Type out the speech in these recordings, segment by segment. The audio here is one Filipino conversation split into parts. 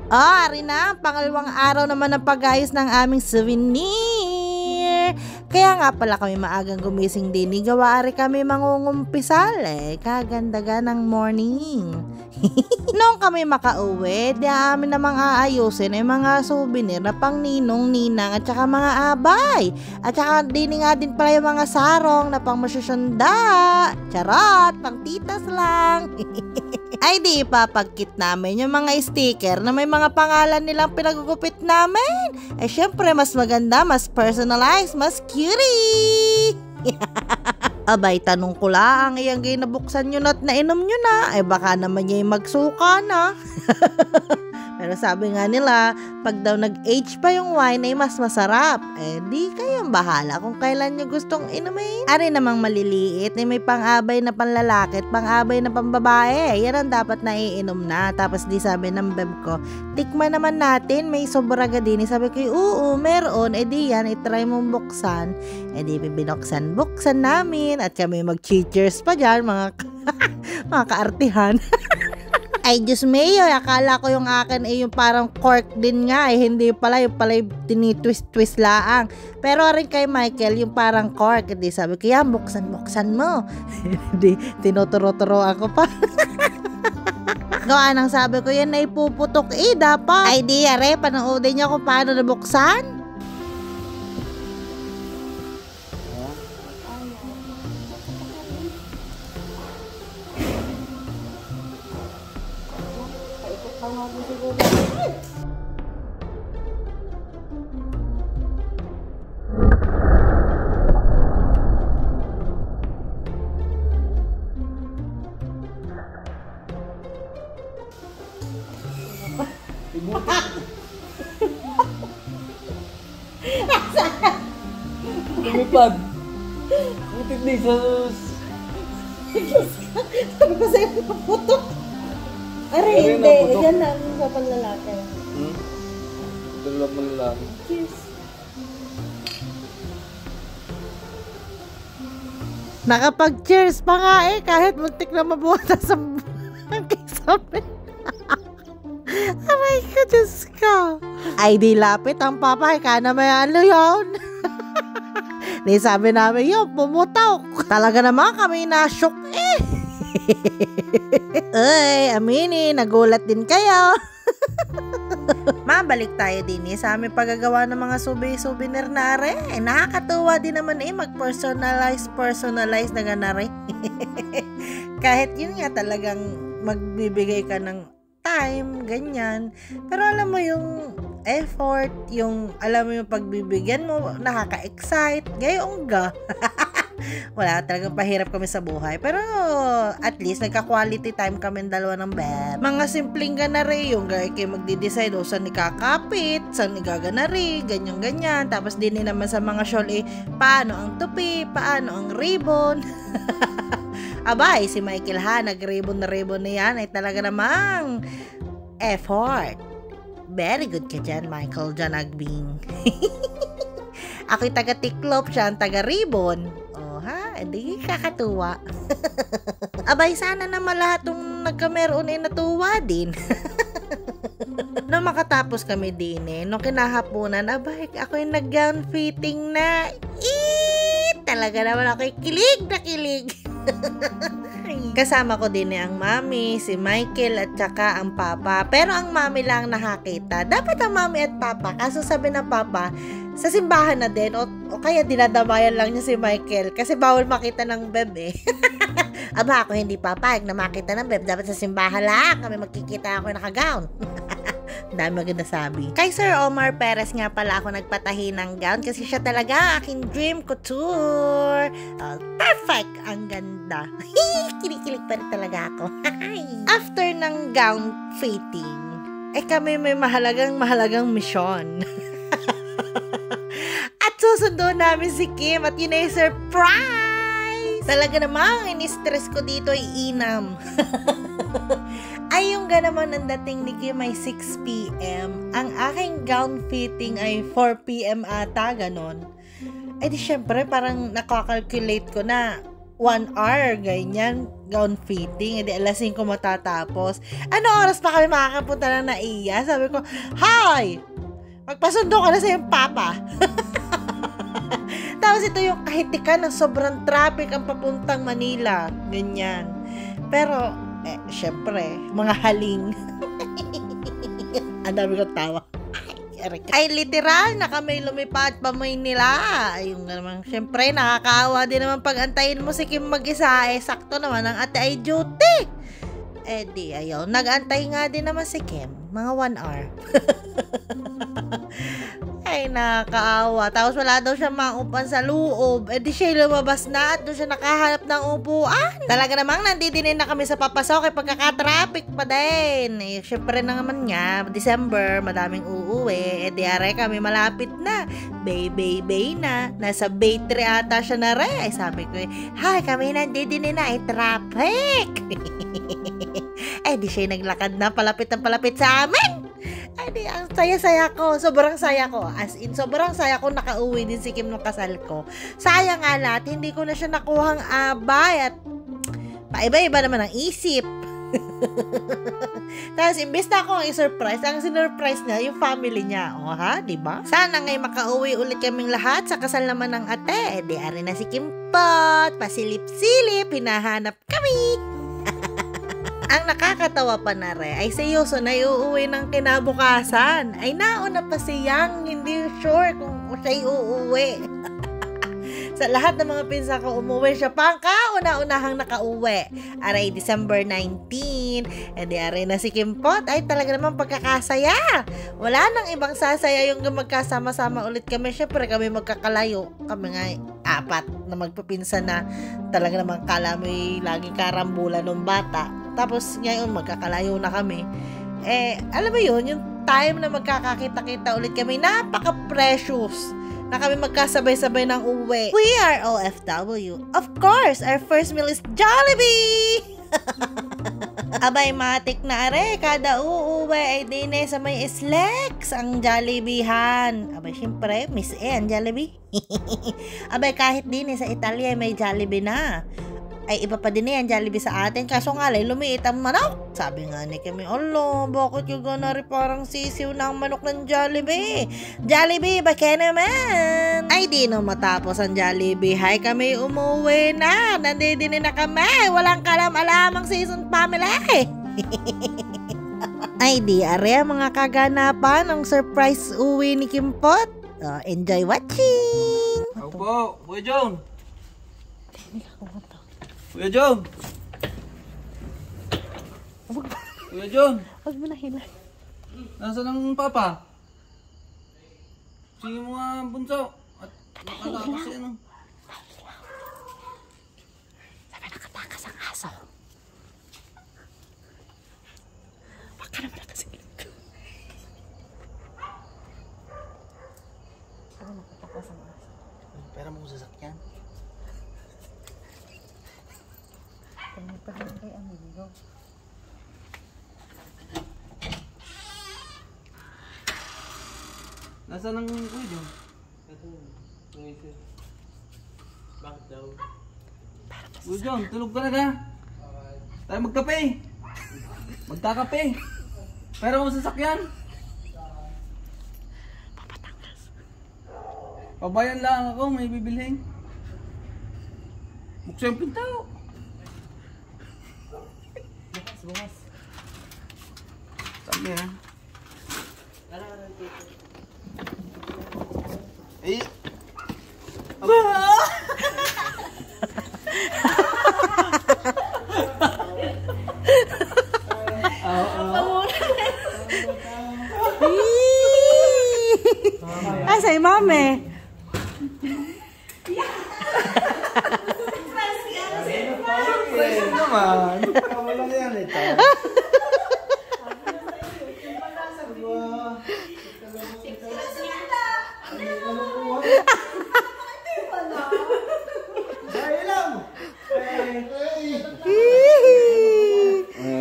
Ari na, pangalawang araw naman ng pag-ayos ng aming souvenir. Kaya nga pala kami maagang gumising din. Gawa ari kami mangungumpisal Kaganda ng morning. Noong kami makauwi, di amin namang aayusin ay mga souvenir na pang ninong, ninang at saka mga abay. At saka din nga din pala yung mga sarong na pang masyusyanda. Charot, pang titas lang. Ay di ipapagkit namin yung mga sticker na may mga pangalan nilang pinagugupit namin. Syempre mas maganda, mas personalized, mas cutie. Abay, tanong ko lang, iyang ginabuksan nyo na at nainom nyo na, baka naman niya magsuka na. Pero sabi nga nila, pag daw nag-age pa yung wine ay mas masarap. Di kayong bahala kung kailan nyo gustong inumin. Ari namang maliliit, may pang-abay na panlalaki at pang-abay na pambabae. Yan ang dapat na iinom na. Tapos di sabi ng beb ko, tikman naman natin, may sobraga din. Sabi ko, oo, meron. Di yan, itry mong buksan. Di binuksan namin. At kami mag-cheers pa dyan, mga kaartihan. Ay, Diyos mayo, akala ko yung akin yung parang cork din nga hindi pala, yung pala yung tinitwist-twist laang. Pero rin kay Michael, yung parang cork, sabi ko, yan, buksan mo. Tinuturo-turo ako pa. Gawa nang sabi ko, yan na ipuputok, dapat. Ay, di, panoodin niyo kung paano nabuksan. Lumipad. Butit na Jesus. Sabi ko sa'yo, naputok. Hindi. Diyan na sa panlalaki. Ito lang panlalaki. Cheers. Nakapag-cheers pa nga kahit muntik na mabuta sa kisabi. Aray ka, Diyos ka. Ay, di lapit ang papa. Kaya na may ano yun. Di sabi namin yun, pumutok. Talaga naman kami na-shock Ay, aminin, nagulat din kayo. Mabalik tayo din sa aming paggagawa ng mga souvenir na nakakatuwa din naman mag-personalize na ganare. Kahit yun nga talagang magbibigay ka ng time, ganyan. Pero alam mo yung effort, yung alam mo yung pagbibigyan mo, nakaka-excite, gayong ga. Wala, talagang pahirap kami sa buhay. Pero at least nagka-quality time kami dalawa ng beb. Mga simpleng ganari, yung kayo magdi-decide saan ikakapit, saan igaganari, ganyan-ganyan. Tapos din naman sa mga shawl paano ang tupi, paano ang ribbon. Abay, si Michael nag-ribbon na yan ay talaga namang effort. Very good ka dyan, Michael Janagbing. Ako'y taga-tiklop, siya ang taga-ribbon. Hindi kakatuwa. Abay, sana naman lahat ng nagkameron natuwa din. Nung makatapos kami din nung kinahaponan, abay, ako'y nag-gown fitting na. Talaga naman ako'y kilig na kilig. Kasama ko din ang mami, si Michael at saka ang papa. Pero ang mami lang nakakita. Dapat ang mami at papa. Kaso sabi ng papa, sa simbahan na din o kaya dinadamayan lang niya si Michael kasi bawal makita ng beb Aba, ako hindi papayag na makita ng beb. Dapat sa simbahan lang kami magkikita ako naka-gown. Dami maganda sabi. Kay Sir Omar Perez nga pala ako nagpatahi ng gown kasi siya talaga aking dream couture. Perfect! Ang ganda. Kinikilig pa rin talaga ako. After ng gown fitting, kami may mahalagang misyon. At susundo namin si Kim at yun ay surprise! Talaga namang in-stress ko dito ay inam. Ay yung naman ang dating ni Kim ay 6 p.m. Ang aking gown fitting ay 4 p.m. ata, ganon. Di syempre parang nakakalculate ko na 1 hour, ganyan, gown fitting. Edi alas 5 matatapos. Ano oras pa kami makakapunta ng Naiya? Sabi ko, hi! Magpasundo ka na sa iyong papa. Tapos ito yung kahitikan ng sobrang traffic ang papuntang Manila. Ganyan. Pero, syempre, mga haling. Ang dami ko tawa. Ay, literal na kami lumipad pa Maynila. Yung naman, syempre, nakakaawa din naman pag antayin mo si Kim mag-isa. Sakto naman ang ate ay duty. Di, ayaw. Nag-antay nga din naman si Kim. Mga 1 hour. Ay, nakakaawa. Tapos wala daw siya maupan sa loob. Di siya lumabas na at doon siya nakahanap ng upuan. Talaga namang nandidinin na kami sa papasok pagkaka-traffic pa din. Syempre na naman nga, December, madaming uuwi. Di aray kami malapit na. Bay na. Nasa Bay 3 ata siya na rin. Ay, sabi ko, hi, kami nandidinin na. Traffic. Di siya naglakad na palapit sa amin. Di, ang saya-saya ko. Sobrang saya ko. As in, sobrang saya ko nakauwi din si Kim nung kasal ko. Sayang nga lahat, hindi ko na siya nakuhang abay at paiba-iba naman ang isip. Tapos, imbes na akong i-surprise, ang sinurprise niya, yung family niya. O ha, diba? Sana ngay makauwi ulit kaming lahat sa kasal naman ng ate. Di, ari na si Kim Pot. Pasilip-silip, hinahanap kami. Ang nakakatawa pa na ay si Yuso na iuuwi ng kinabukasan. Ay nauna pa si Yang, hindi sure kung siya iuuwi. Sa lahat ng mga pinsa ko umuwi, siya pa ang kauna-unahang nakauwi. Aray, December 19. Di aray na si Kim Pot. Ay talaga naman pagkakasaya. Wala nang ibang sasaya yung magkasama-sama ulit kami. Syempre kami magkakalayo. Kami nga 4 na magpapinsa na talaga naman kala mo laging karambulan ng bata. Tapos ngayon magkakalayo na kami. Alam mo yun, yung time na magkakakita-kita ulit kami, napaka-precious na kami magkasabay-sabay ng uwi. We are OFW. Of course, our first meal is Jollibee! Abay, matik na are, kada uuwi ay dine sa may Slex ang Jollibeehan. Abay, syempre, Miss ang Jollibee. Abay, kahit dine sa Italia may Jollibee na. Ay iba pa din yan Jollibee sa atin, kaso nga lang lumiit ang manok. Sabi nga ni kami, alo, bakit yung ganari parang sisiw na ang manok ng Jollibee? Jollibee, baka naman. Ay di no matapos ang Jollibee, hay kami umuwi na. Nandidinin na kami, walang kalam-alamang season family. Ay di, are mga kaganapan ng surprise uwi ni Kim Pot. Enjoy watching. Opo, Kuya John. Kuya John! Kuya John! Huwag mo na hila. Nasaan ang papa? Sige mo nga bunso. At nakala kasi ano. Sabi nakatakas ang aso. Baka naman nakasingin ko. Sabi nakatakas ang aso. Pera mo ko sasakyan. Kay amigo. Nasaan ang Kuya John? Bakit daw? Kuya John, tulog ka na ka? Tayo magkape. Magkakape. Pera mo sasakyan. Papatangas. Pabayan lang ako, may bibilhin. Buksan yung pinto. Bukas. Sabi ha? Eh! Ay, sa'yo, mami. Naman. Kamu lang yan ito.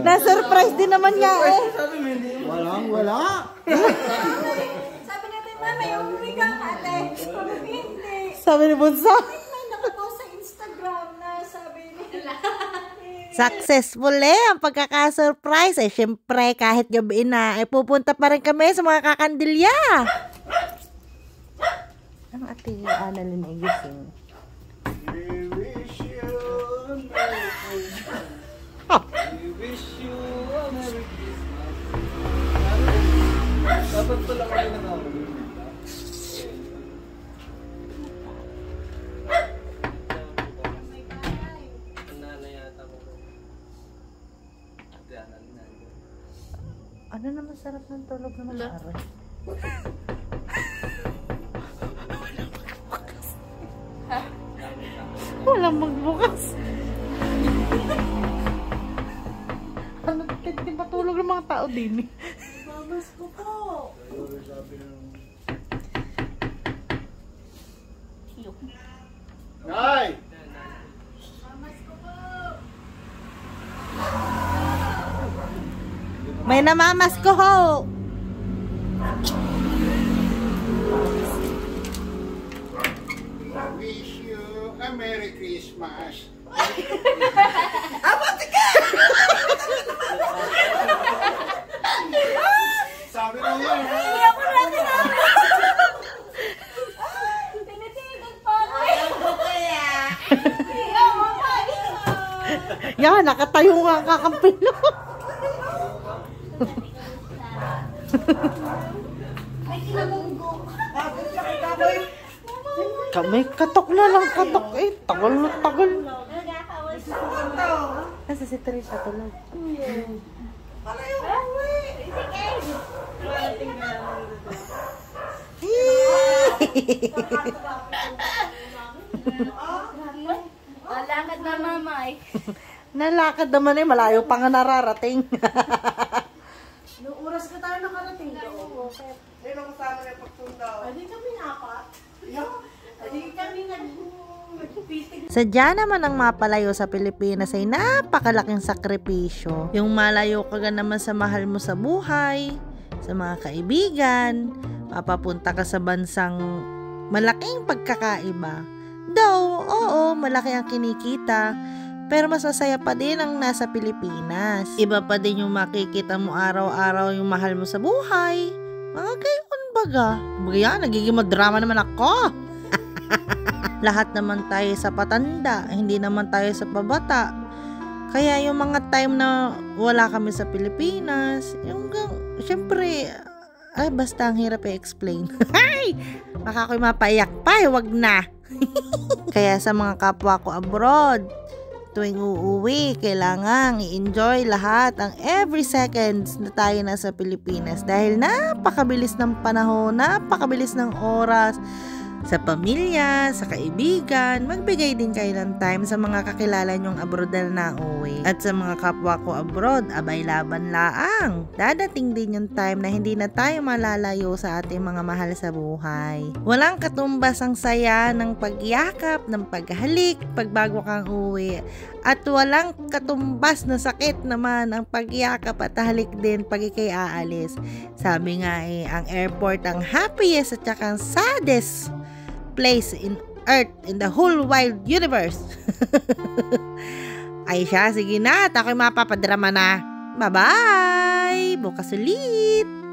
Na-surprise din naman niya eh. Wala. Sabi natin, mami, umuwi ka ate. Sabi hindi. Sabi ni Bunso. May nakapost sa Instagram na sabi Successful ang pagkaka-surprise. Syempre, kahit gabi na, pupunta pa rin kami sa mga kakandilya. Ang ate Annalyn ay gising. We wish you a Merry Christmas. We wish you a Merry Christmas. Dapat pala kayo na naman. Ano naman sarap ng tulog ng araw? Walang magbukas. Ano, di ba tulog ng mga tao din? Mamas ko po. Nay! Mamas ko po. May namamas ko ho! Wish you a Merry Christmas. Sabi na yun. Hindi ako natin Tinitigan pa ako. Ayaw ko kaya. Ayaw mo pa. Yan, nakatayo nga ang kakampilo. May kinabunggo. Kami, katok na lang, katok eh. Tagal na tagal. Nagkakawas ko. Nasa si Teresa tulog. Lakad na mamay. Nalakad naman eh, malayo pa nga nararating. Noong oras ka tayo nakarating doon. Sino kasama na pagpunta? Hindi kami napat. Hindi kami nagpitig. Sadya naman ang mapalayo sa Pilipinas ay napakalaking sakripisyo. Yung malayo ka naman sa mahal mo sa buhay, sa mga kaibigan, mapapunta ka sa bansang malaking pagkakaiba. Though, oo, malaki ang kinikita, pero mas masaya pa din ang nasa Pilipinas. Iba pa din yung makikita mo araw-araw yung mahal mo sa buhay. Mga gayon baga. Baga nagiging madrama naman ako. Lahat naman tayo sa patanda, hindi naman tayo sa pabata. Kaya yung mga time na wala kami sa Pilipinas, yung syempre, ay basta ang hirap i-explain. Ay! Baka ako'y mapaiyak pa, wag na. Kaya sa mga kapwa ko abroad, tuwing uuwi, kailangan i-enjoy lahat ang every seconds na tayo nasa Pilipinas dahil napakabilis ng panahon, napakabilis ng oras sa pamilya, sa kaibigan. Magbigay din kayo ng time sa mga kakilala nyong abroad na nauwi. At sa mga kapwa ko abroad, abay laban laang. Dadating din yung time na hindi na tayo malalayo sa ating mga mahal sa buhay. Walang katumbas ang saya ng pagyakap, ng paghalik, pagbago kang uwi. At walang katumbas na sakit naman ang pagyakap at halik din pag ikay aalis. Sabi nga ang airport ang happiest at saka ang saddest place in earth, in the whole wide universe. Ay siya, sige na, at ako'y mapapadrama na. Bye-bye! Bukas ulit!